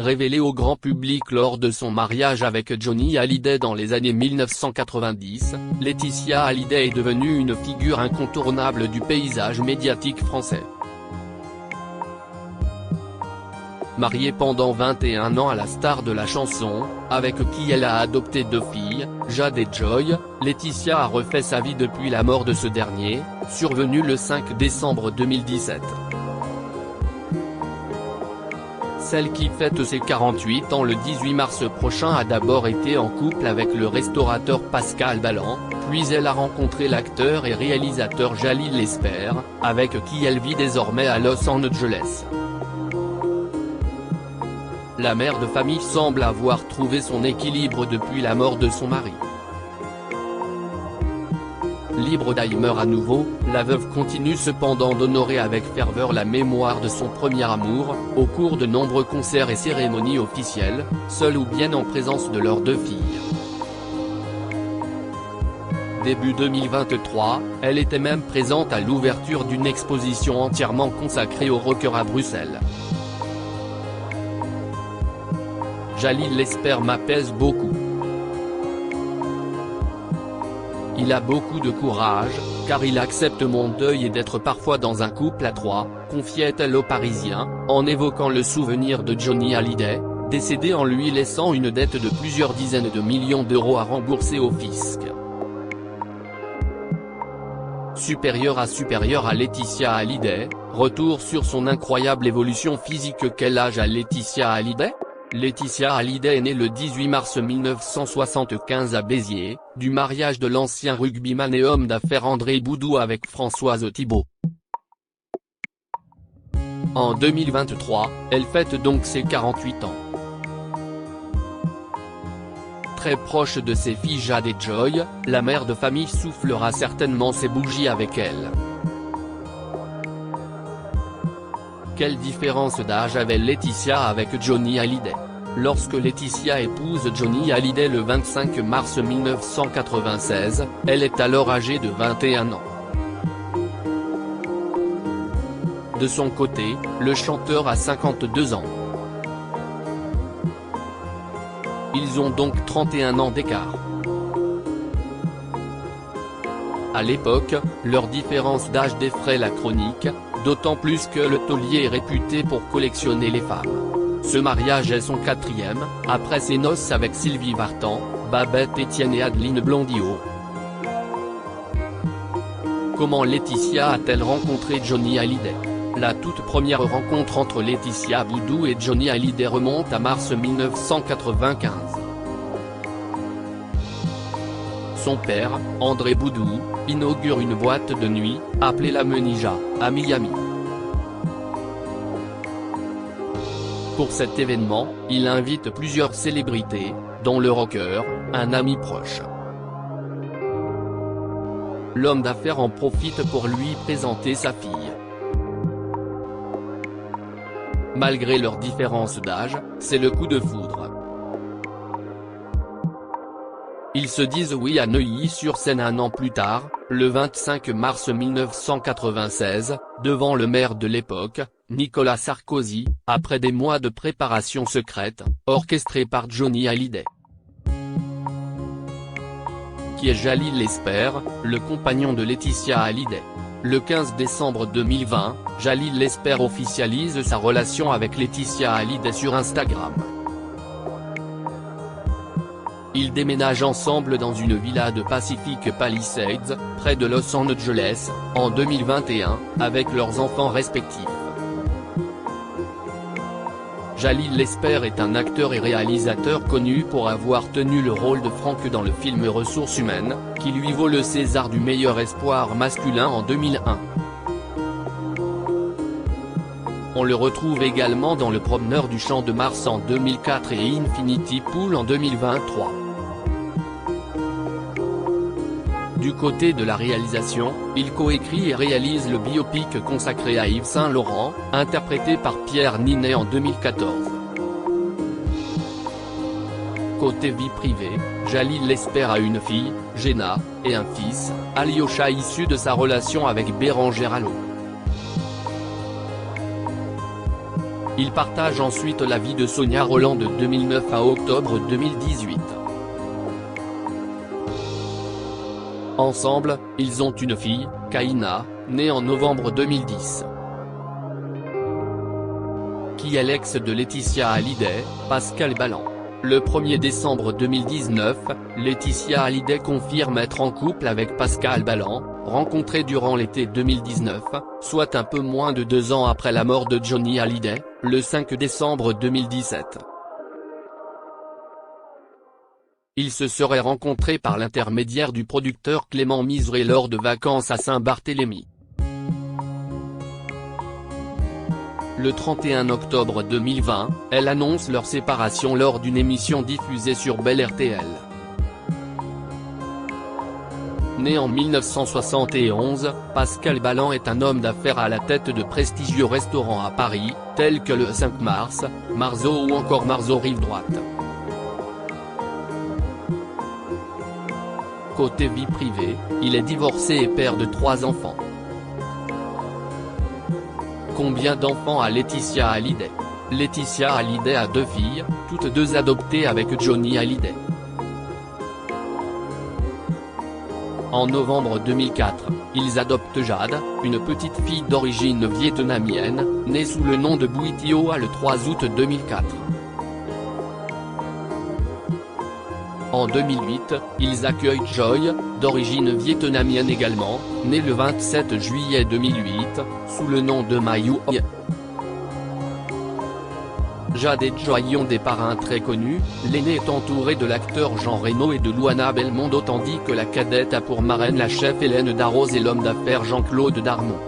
Révélée au grand public lors de son mariage avec Johnny Hallyday dans les années 1990, Laetitia Hallyday est devenue une figure incontournable du paysage médiatique français. Mariée pendant 21 ans à la star de la chanson, avec qui elle a adopté 2 filles, Jade et Joy, Laetitia a refait sa vie depuis la mort de ce dernier, survenue le 5 décembre 2017. Celle qui fête ses 48 ans le 18 mars prochain a d'abord été en couple avec le restaurateur Pascal Dallan, puis elle a rencontré l'acteur et réalisateur Jalil Lesper, avec qui elle vit désormais à Los Angeles. La mère de famille semble avoir trouvé son équilibre depuis la mort de son mari. Libre d'Alzheimer à nouveau, la veuve continue cependant d'honorer avec ferveur la mémoire de son premier amour, au cours de nombreux concerts et cérémonies officielles, seule ou bien en présence de leurs 2 filles. Début 2023, elle était même présente à l'ouverture d'une exposition entièrement consacrée au rocker à Bruxelles. Jalil Lesper m'apaise beaucoup. Il a beaucoup de courage, car il accepte mon deuil et d'être parfois dans un couple à 3, confiait-elle aux Parisiens, en évoquant le souvenir de Johnny Hallyday, décédé en lui laissant une dette de plusieurs dizaines de millions d'euros à rembourser au fisc. Supérieure à Laetitia Hallyday, retour sur son incroyable évolution physique. Quel âge a Laetitia Hallyday ? Laetitia Hallyday est née le 18 mars 1975 à Béziers, du mariage de l'ancien rugbyman et homme d'affaires André Boudou avec Françoise Thibault. En 2023, elle fête donc ses 48 ans. Très proche de ses filles Jade et Joy, la mère de famille soufflera certainement ses bougies avec elle. Quelle différence d'âge avait Laetitia avec Johnny Hallyday? Lorsque Laetitia épouse Johnny Hallyday le 25 mars 1996, elle est alors âgée de 21 ans. De son côté, le chanteur a 52 ans. Ils ont donc 31 ans d'écart. À l'époque, leur différence d'âge défraie la chronique, d'autant plus que le taulier est réputé pour collectionner les femmes. Ce mariage est son 4e, après ses noces avec Sylvie Vartan, Babette Etienne et Adeline Blondiot. Comment Laetitia a-t-elle rencontré Johnny Hallyday? La toute première rencontre entre Laetitia Boudou et Johnny Hallyday remonte à mars 1995. Son père, André Boudou, inaugure une boîte de nuit, appelée la Menija, à Miami. Pour cet événement, il invite plusieurs célébrités, dont le rocker, un ami proche. L'homme d'affaires en profite pour lui présenter sa fille. Malgré leur différence d'âge, c'est le coup de foudre. Ils se disent oui à Neuilly-sur-Seine un an plus tard, le 25 mars 1996, devant le maire de l'époque, Nicolas Sarkozy, après des mois de préparation secrète, orchestrée par Johnny Hallyday. Qui est Jalil Lesper, le compagnon de Laetitia Hallyday. Le 15 décembre 2020, Jalil Lesper officialise sa relation avec Laetitia Hallyday sur Instagram. Ils déménagent ensemble dans une villa de Pacific Palisades, près de Los Angeles, en 2021, avec leurs enfants respectifs. Jalil Lesper est un acteur et réalisateur connu pour avoir tenu le rôle de Franck dans le film Ressources humaines, qui lui vaut le César du meilleur espoir masculin en 2001. On le retrouve également dans Le Promeneur du Champ de Mars en 2004 et Infinity Pool en 2023. Du côté de la réalisation, il coécrit et réalise le biopic consacré à Yves Saint Laurent, interprété par Pierre Ninet en 2014. Côté vie privée, Jalil Lesper a une fille, Jenna, et un fils, Alyosha issu de sa relation avec Bérangère Allot. Il partage ensuite la vie de Sonia Rolland de 2009 à octobre 2018. Ensemble, ils ont une fille, Kaina, née en novembre 2010. Qui est l'ex de Laetitia Hallyday, Pascal Ballan. Le 1er décembre 2019, Laetitia Hallyday confirme être en couple avec Pascal Ballan, rencontré durant l'été 2019, soit un peu moins de 2 ans après la mort de Johnny Hallyday, le 5 décembre 2017. Ils se seraient rencontrés par l'intermédiaire du producteur Clément Miseré lors de vacances à Saint-Barthélemy. Le 31 octobre 2020, elle annonce leur séparation lors d'une émission diffusée sur Belle RTL. Né en 1971, Pascal Ballan est un homme d'affaires à la tête de prestigieux restaurants à Paris, tels que le 5 Mars, Marceau ou encore Marceau Rive Droite. Côté vie privée, il est divorcé et père de 3 enfants. Combien d'enfants a Laetitia Hallyday? Laetitia Hallyday a 2 filles, toutes 2 adoptées avec Johnny Hallyday. En novembre 2004, ils adoptent Jade, une petite fille d'origine vietnamienne, née sous le nom de Bui Thioa le 3 août 2004. En 2008, ils accueillent Joy, d'origine vietnamienne également, née le 27 juillet 2008, sous le nom de Mayu. Jade et Joy ont des parrains très connus, l'aînée est entourée de l'acteur Jean Reno et de Luana Belmondo tandis que la cadette a pour marraine la chef Hélène Darroze et l'homme d'affaires Jean-Claude Darmon.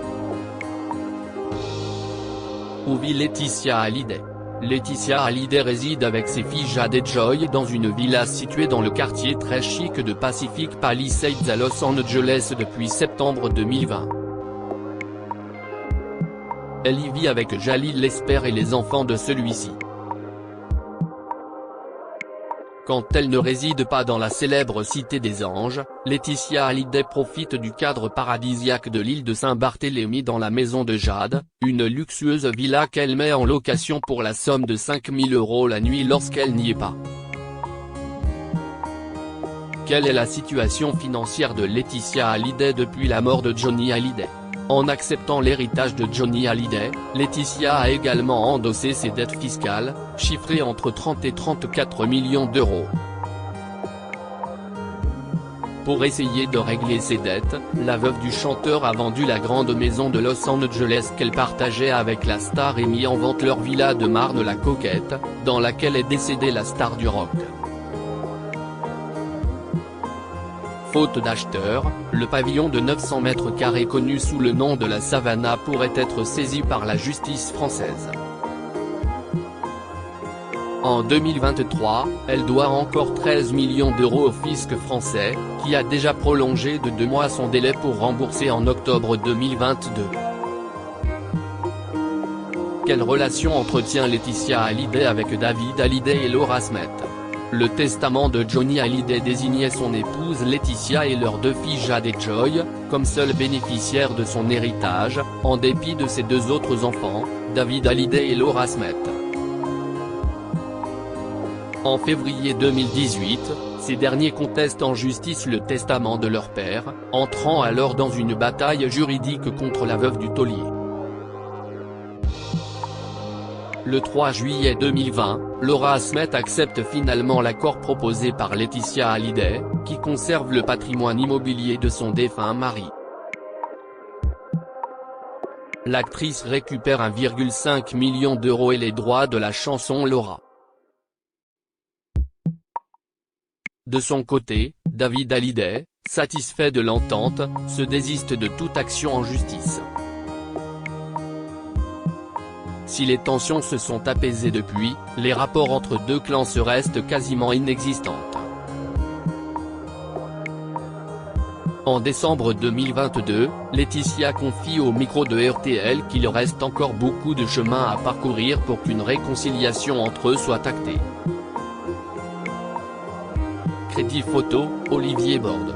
Où vit Laetitia Hallyday? Laetitia Hallyday réside avec ses filles Jade et Joy dans une villa située dans le quartier très chic de Pacific Palisades à Los Angeles depuis septembre 2020. Elle y vit avec Jalil Lesper et les enfants de celui-ci. Quand elle ne réside pas dans la célèbre Cité des Anges, Laetitia Hallyday profite du cadre paradisiaque de l'île de Saint-Barthélemy dans la maison de Jade, une luxueuse villa qu'elle met en location pour la somme de 5 000 € la nuit lorsqu'elle n'y est pas. Quelle est la situation financière de Laetitia Hallyday depuis la mort de Johnny Hallyday? En acceptant l'héritage de Johnny Hallyday, Laetitia a également endossé ses dettes fiscales, chiffrées entre 30 et 34 millions d'euros. Pour essayer de régler ses dettes, la veuve du chanteur a vendu la grande maison de Los Angeles qu'elle partageait avec la star et mis en vente leur villa de Marne-la-Coquette, dans laquelle est décédée la star du rock. Faute d'acheteurs, le pavillon de 900 mètres carrés connu sous le nom de la Savannah pourrait être saisi par la justice française. En 2023, elle doit encore 13 millions d'euros au fisc français, qui a déjà prolongé de 2 mois son délai pour rembourser en octobre 2022. Quelle relation entretient Laetitia Hallyday avec David Hallyday et Laura Smet? Le testament de Johnny Hallyday désignait son épouse Laetitia et leurs 2 filles Jade et Joy, comme seuls bénéficiaires de son héritage, en dépit de ses 2 autres enfants, David Hallyday et Laura Smet. En février 2018, ces derniers contestent en justice le testament de leur père, entrant alors dans une bataille juridique contre la veuve du taulier. Le 3 juillet 2020, Laura Smet accepte finalement l'accord proposé par Laetitia Hallyday, qui conserve le patrimoine immobilier de son défunt mari. L'actrice récupère 1,5 million d'euros et les droits de la chanson Laura. De son côté, David Hallyday, satisfait de l'entente, se désiste de toute action en justice. Si les tensions se sont apaisées depuis, les rapports entre 2 clans se restent quasiment inexistants. En décembre 2022, Laetitia confie au micro de RTL qu'il reste encore beaucoup de chemin à parcourir pour qu'une réconciliation entre eux soit actée. Crédit photo, Olivier Borde.